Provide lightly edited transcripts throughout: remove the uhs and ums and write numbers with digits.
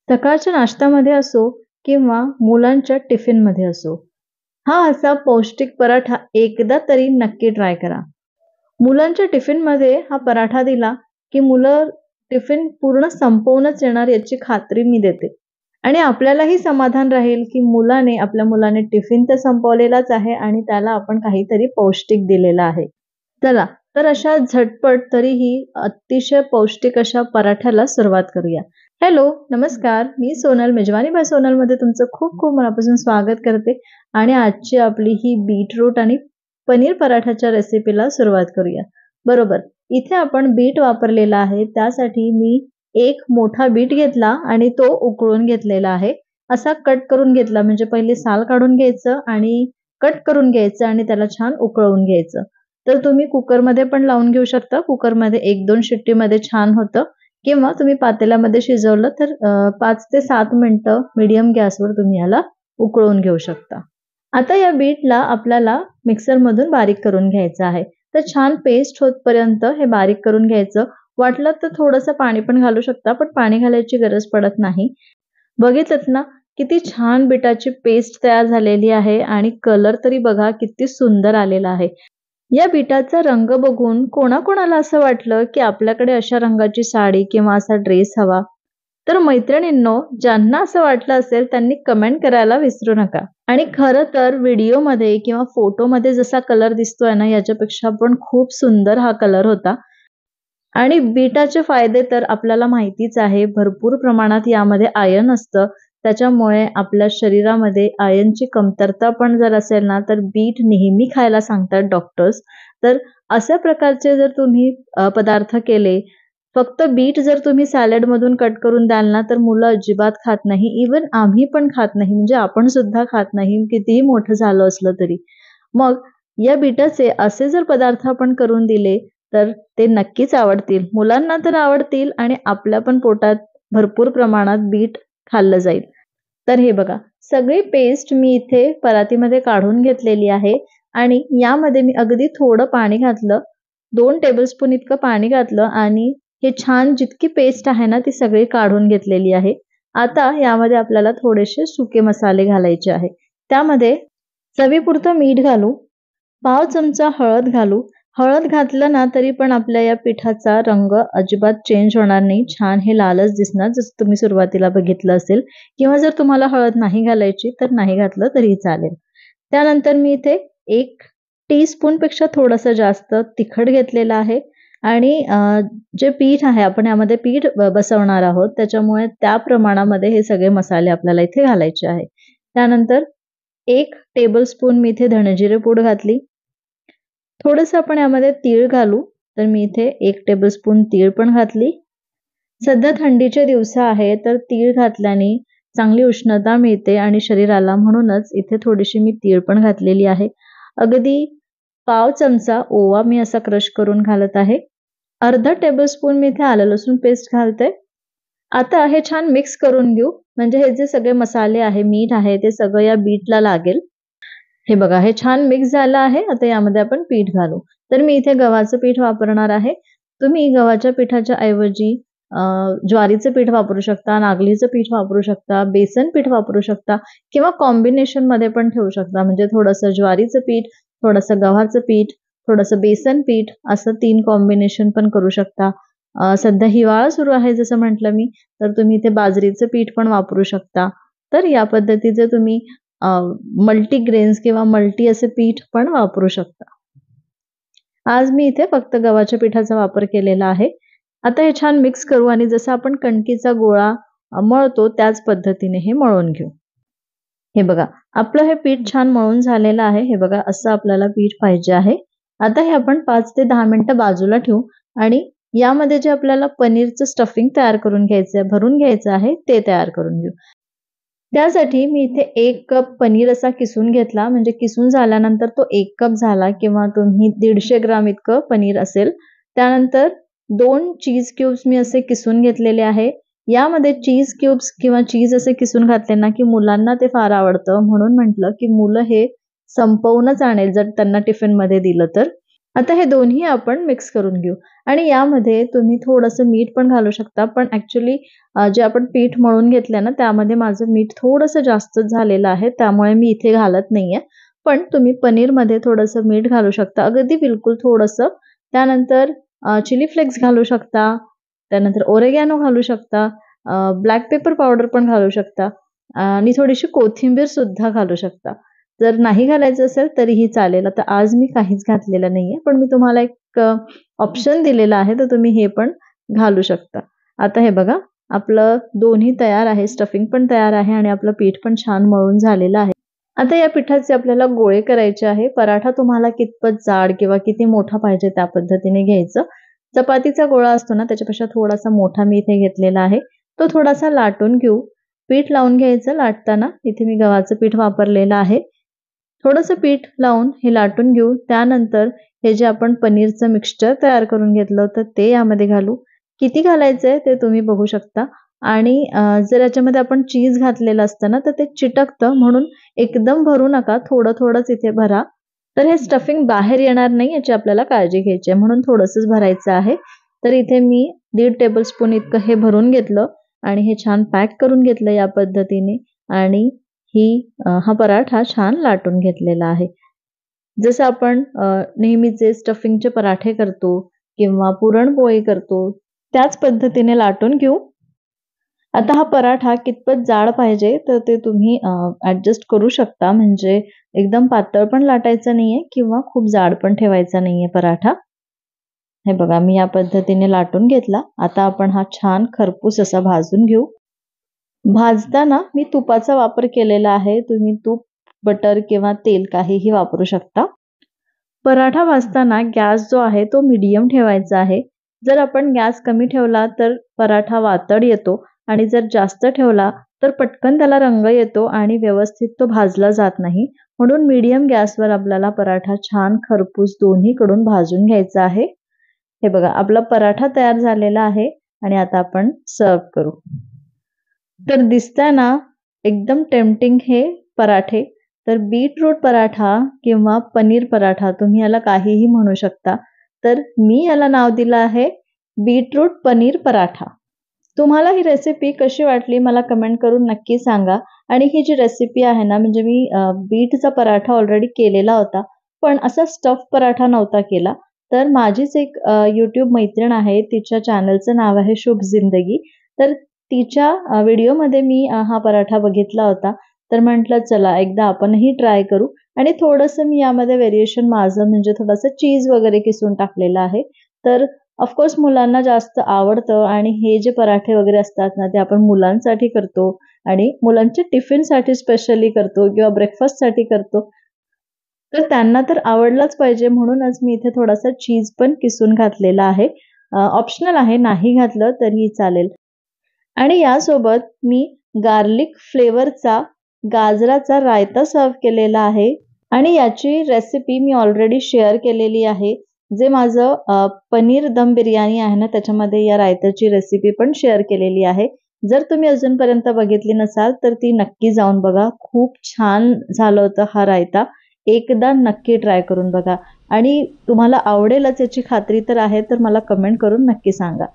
सकाळच्या नाश्त्यामध्ये असो किंवा मुलांच्या टिफिनमध्ये असो, हा असा पौष्टिक पराठा एकदा तरी नक्की ट्राय करा. मुलांच्या टिफिनमध्ये हा पराठा दिला, की मुलं टिफिन पूर्ण संपवूनच येणार याची खात्री मी देते. आणि आपल्यालाही समाधान राहील, की आपल्या मुलाने टिफिन तर संपवलेलाच आहे आणि त्याला आपण काहीतरी पौष्टिक दिलेलं आहे. चला, तर अशा झटपट तरीही अतिशय पौष्टिक अशा पराठ्याला सुरुवात करूया. हॅलो, नमस्कार. मी सोनल, मेजवानी बाय सोनलमध्ये तुमचं खूप खूप मनापासून स्वागत करते आणि आजची आपली ही बीटरूट आणि पनीर पराठाच्या रेसिपीला सुरुवात करूया. बरोबर, इथे आपण बीट वापरलेला आहे. त्यासाठी मी एक मोठा बीट घेतला आणि तो उकळून घेतलेला आहे. असा कट करून घेतला, म्हणजे पहिले साल काढून घ्यायचं आणि कट करून घ्यायचं आणि त्याला छान उकळवून घ्यायचं. तर तुम्ही कुकरमध्ये पण लावून घेऊ शकता. कुकरमध्ये 1-2 शिट्टीमध्ये छान होतं किंवा तुम्ही पातेल्यामध्ये शिजवलं तर 5 ते 7 मिनिटं मीडियम गॅसवर तुम्ही याला उकळवून घेऊ शकता. आता या बीटला आपल्याला मिक्सरमधून बारीक करून घ्यायचं आहे. तर छान पेस्ट होतपर्यंत हे बारीक करून घ्यायचं. वाटलं तर थोडंसं पाणी पण घालू शकता, पण पाणी घालायची गरज पडत नाही. बघितलत ना, किती छान बीटाची पेस्ट तयार झालेली आहे आणि कलर तरी बघा किती सुंदर आलेला आहे. या बीटाचा रंग बघून कोणाकोणाला असं वाटलं, की आपल्याकडे अशा रंगाची साडी किंवा असा ड्रेस हवा, तर मैत्रिणींनो, ज्यांना असं वाटलं असेल त्यांनी कमेंट करायला विसरू नका. आणि खरं तर व्हिडिओमध्ये किंवा फोटोमध्ये जसा कलर दिसतोय ना, याच्यापेक्षा पण खूप सुंदर हा कलर होता. आणि बीटाचे फायदे तर आपल्याला माहितीच आहे. भरपूर प्रमाणात यामध्ये आयर्न असतं. त्याच्यामुळे आपल्या शरीरामध्ये आयर्नची कमतरता पण जर असेल ना, तर बीट नेहमी खायला सांगतात डॉक्टर्स. तर अशा प्रकारचे जर तुम्ही पदार्थ केले, फक्त बीट जर तुम्ही सॅलडमधून कट करून द्याल ना, तर मुलं अजिबात खात नाही. इव्हन आम्ही पण खात नाही, म्हणजे आपण सुद्धा खात नाही, कितीही मोठं झालं असलं तरी. मग या बीटाचे असे जर पदार्थ आपण करून दिले, तर ते नक्कीच आवडतील. मुलांना तर आवडतील आणि आपल्या पण पोटात भरपूर प्रमाणात बीट खाल्लं जाईल. तर हे बघा, सगळी पेस्ट मी इथे परातीमध्ये काढून घेतलेली आहे आणि यामध्ये मी अगदी थोडं पाणी घातलं. 2 टेबलस्पून इतकं पाणी घातलं आणि हे छान जितकी पेस्ट आहे ना, ती सगळी काढून घेतलेली आहे. आता यामध्ये आपल्याला थोडेसे सुके मसाले घालायचे आहे. त्यामध्ये चवीपुरतं मीठ घालू, पाव चमचा हळद घालू. हळद घातलं ना तरी पण आपल्या या पिठाचा रंग अजिबात चेंज होणार नाही. छान हे लालच दिसणार, जसं तुम्ही सुरुवातीला बघितलं असेल. किंवा जर तुम्हाला हळद नाही घालायची तर नाही घातलं तरीही चालेल. त्यानंतर मी इथे 1 टीस्पूनपेक्षा थोडंसं जास्त तिखट घेतलेलं आहे आणि जे पीठ आहे, आपण यामध्ये पीठ बसवणार आहोत, त्याच्यामुळे त्या प्रमाणामध्ये हे सगळे मसाले आपल्याला इथे घालायचे आहे. त्यानंतर 1 टेबलस्पून मी इथे धणजिरे पूड घातली. थोडंसं आपण यामध्ये तीळ घालू, तर मी इथे 1 टेबलस्पून तीळ पण घातली. सध्या थंडीचे दिवस आहे, तर तीळ घातल्याने चांगली उष्णता मिळते आणि शरीराला, म्हणूनच इथे थोडीशी मी तीळ पण घातलेली आहे. अगदी पाव चमचा ओवा मी असा क्रश करून घालत आहे. अर्धा टेबलस्पून मी इथे आलं लसूण पेस्ट घालते. आता हे छान मिक्स करून घेऊ, म्हणजे हे जे सगळे मसाले आहे, मीठ आहे, ते सगळं या बीटला लागेल. हे बघा, हे छान मिक्स झालं आहे. आता यामध्ये आपण पीठ घालू. तर मी इथे गव्हाचं पीठ वापरणार आहे. तुम्ही गव्हाच्या पिठाच्या ऐवजी ज्वारीचं पीठ वापरू शकता, नागलीचं पीठ वापरू शकता, बेसन पीठ वापरू शकता किंवा कॉम्बिनेशनमध्ये पण ठेवू शकता. म्हणजे थोडंसं ज्वारीचं पीठ, थोडंसं गव्हाचं पीठ, थोडंसं बेसन पीठ, असं 3 कॉम्बिनेशन पण करू शकता. सध्या हिवाळा सुरू आहे जसं म्हटलं मी, तर तुम्ही इथे बाजरीचं पीठ पण वापरू शकता. तर या पद्धतीचे तुम्ही मल्टीग्रेन्स किंवा मल्टी असे पीठ पण वापरू शकता. आज मी इथे फक्त गव्हाच्या पिठाचा वापर केलेला आहे. आता हे छान मिक्स करू आणि जसं आपण कणकीचा गोळा मळतो त्याच पद्धतीने हे मळून घेऊ. हे बघा, आपलं हे पीठ छान मळून झालेलं आहे. हे बघा, असं आपल्याला पीठ पाहिजे आहे. आता हे आपण 5 ते 10 मिनिटं बाजूला ठेवू आणि यामध्ये जे आपल्याला पनीरचं स्टफिंग तयार करून घ्यायचं आहे, भरून घ्यायचं आहे, ते तयार करून घेऊ. त्यासाठी मी इथे 1 कप पनीर असा किसून घेतला, म्हणजे किसून झाल्यानंतर तो 1 कप झाला किंवा तुम्ही 150 ग्राम इतकं पनीर असेल. त्यानंतर 2 चीज क्यूब्स मी असे किसून घेतलेले आहे. यामध्ये चीज क्यूब्स किंवा चीज असे किसून घातले ना, की मुलांना ते फार आवडतं. म्हणून म्हटलं, की मुलं हे संपवूनच आणेल जर त्यांना टिफिनमध्ये दिलं तर. आता हे दोन्ही आपण मिक्स करून घेऊ आणि यामध्ये तुम्ही थोडंसं मीठ पण घालू शकता. पण ॲक्चुअली जे आपण पीठ मळून घेतलं ना, त्यामध्ये माझं मीठ थोडंसं जास्तच झालेलं आहे. त्यामुळे मी इथे घालत नाहीये. पण तुम्ही पनीरमध्ये थोडंसं मीठ घालू शकता. अगदी बिलकुल थोडंसं. त्यानंतर चिली फ्लेक्स घालू शकता. त्यानंतर ओरेगॅनो घालू शकता. ब्लॅक पेपर पावडर पण घालू शकता आणि थोडीशी कोथिंबीर सुद्धा घालू शकता. जर नाही घालायचं असेल तरीही चालेल. आता आज मी काहीच घातलेलं नाहीये, पण मी तुम्हाला एक ऑप्शन दिलेला आहे, तर तुम्ही हे पण घालू शकता. आता हे बघा, आपलं दोन्ही तयार आहे, स्टफिंग पण तयार आहे आणि आपलं पीठ पण छान मळून झालेलं आहे. आता या पिठाचे आपल्याला गोळे करायचे आहे. पराठा तुम्हाला कितपत जाड किंवा किती मोठा पाहिजे त्या पद्धतीने घ्यायचं. चपातीचा गोळा असतो ना, त्याच्यापेक्षा थोडासा मोठा मी इथे घेतलेला आहे. तो थोडासा लाटून घेऊ. पीठ लावून घ्यायचं लाटताना. इथे मी गव्हाचं पीठ वापरलेलं आहे. थोडंसं पीठ लावून हे लाटून घेऊ. त्यानंतर हे जे आपण पनीरचं मिक्सचर तयार करून घेतलं होतं ते यामध्ये घालू. किती घालायचंय ते तुम्ही बघू शकता आणि जर याच्यामध्ये आपण चीज घातलेलं असतं ना, तर ते चिटकतं म्हणून एकदम भरू नका. थोडं-थोडंच इथे भरा. तर हे स्टफिंग बाहेर येणार नाही याची आपल्याला काळजी घ्यायची आहे म्हणून थोडंसंच भरायचं आहे. तर इथे मी 1.5 टेबलस्पून इतकं हे भरून घेतलं आणि हे छान पॅक करून घेतलं या पद्धतीने आणि हा पराठा छान लाटून घेतलेला आहे. जसं आपण नेहमीचे स्टफिंगचे पराठे करतो किंवा पुरणपोळी करतो, त्याच पद्धतीने लाटून घेऊ. आता हा पराठा कितपत जाड पाहिजे तर ते तुम्ही ॲडजस्ट करू शकता. म्हणजे एकदम पातळ पण लाटायचा नाहीये किंवा खूप जाड पण ठेवायचा नाहीये पराठा. हे बघा मी या पद्धतीने लाटून घेतला. आता आपण हा छान खरपूस असा भाजून घेऊ. भाजताना मी तुपाचा वापर केलेला आहे. तुम्ही तूप, बटर किंवा तेल काहीही वापरू शकता. पराठा भाजताना गॅस जो आहे तो मीडियम ठेवायचा आहे. जर आपण गॅस कमी ठेवला तर पराठा वातड येतो आणि जर जास्त ठेवला तर पटकन त्याला रंग येतो आणि व्यवस्थित तो भाजला जात नाही. म्हणून मीडियम गॅसवर आपल्याला पराठा छान खरपूस दोन्हीकडून भाजून घ्यायचा आहे. हे बघा आपला पराठा तयार झालेला आहे आणि आता आपण सर्व्ह करू. तर दिसतंय ना एकदम टेम्प्टिंग हे पराठे. तर बीटरूट पराठा किंवा पनीर पराठा तुम्ही याला काहीही म्हणू शकता. तर मी याला नाव दिलं आहे बीटरूट पनीर पराठा. तुम्हाला ही रेसिपी कशी वाटली मला कमेंट करून नक्की सांगा. आणि ही जी रेसिपी आहे ना म्हणजे मी बीटचा पराठा ऑलरेडी केलेला होता. पण असा स्टफ पराठा नव्हता केला. तर माझीच एक YouTube मैत्रीण आहे. तिच्या चॅनलचं नाव आहे शुभ जिंदगी. तर तिच्या व्हिडिओमध्ये मी हा पराठा बघितला होता. तर म्हटलं चला एकदा आपणही ट्राय करू आणि थोडंसं मी यामध्ये व्हेरिएशन माझं म्हणजे थोडंसं चीज वगैरे किसून टाकलेलं आहे. तर ऑफकोर्स मुलांना जास्त आवडतं आणि हे जे पराठे वगैरे असतात ना ते आपण मुलांसाठी करतो आणि मुलांच्या टिफिनसाठी स्पेशली करतो किंवा ब्रेकफास्टसाठी करतो. तर त्यांना तर आवडलाच पाहिजे म्हणूनच मी इथे थोडासा चीज पण किसून घातलेला आहे. ऑप्शनल आहे, नाही घातलं तरीही चालेल. आणि यासोबत मी गार्लिक फ्लेवरचा गाजराचा रायता सर्व्ह केलेला आहे आणि याची रेसिपी मी ऑलरेडी शेअर केलेली आहे. जे माझं पनीर दम बिर्याणी आहे ना त्याच्यामध्ये या रायत्याची रेसिपी पण शेअर केलेली आहे. जर तुम्ही अजूनपर्यंत बघितली नसाल तर ती नक्की जाऊन बघा. खूप छान झालं होतं हा रायता. एकदा नक्की ट्राय करून बघा आणि तुम्हाला आवडेलच याची खात्री तर आहे. तर मला कमेंट करून नक्की सांगा.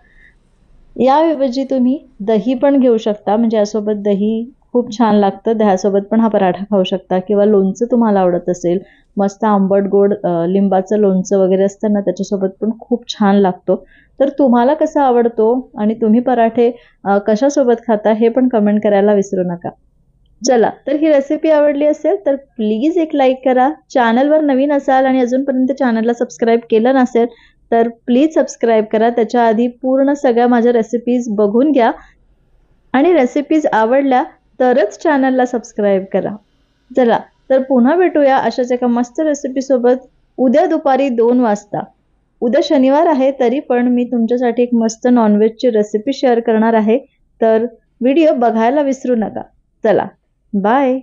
याऐवजी तुम्ही दही पण घेऊ शकता. म्हणजे यासोबत दही खूप छान लागतं. दह्यासोबत पण हा पराठा खाऊ शकता किंवा लोणचं तुम्हाला आवडत असेल, मस्त आंबट गोड लिंबाचं लोणचं वगैरे असतं ना त्याच्यासोबत पण खूप छान लागतो. तर तुम्हाला कसा आवडतो आणि तुम्ही पराठे कशासोबत खाता हे पण कमेंट करायला विसरू नका. चला तर ही रेसिपी आवडली असेल तर प्लीज एक लाईक करा. चॅनलवर नवीन असाल आणि अजूनपर्यंत चॅनलला सबस्क्राईब केलं नसेल तर प्लीज सबस्क्राईब करा. त्याच्या आधी पूर्ण सगळ्या माझ्या रेसिपीज बघून घ्या आणि रेसिपीज आवडल्या तरच चॅनलला सबस्क्राईब करा. चला तर पुन्हा भेटूया अशाच एका मस्त रेसिपीसोबत उद्या दुपारी 2 वाजता. उद्या शनिवार आहे तरी पण मी तुमच्यासाठी एक मस्त नॉनव्हेजची रेसिपी शेअर करणार आहे. तर व्हिडिओ बघायला विसरू नका. चला बाय.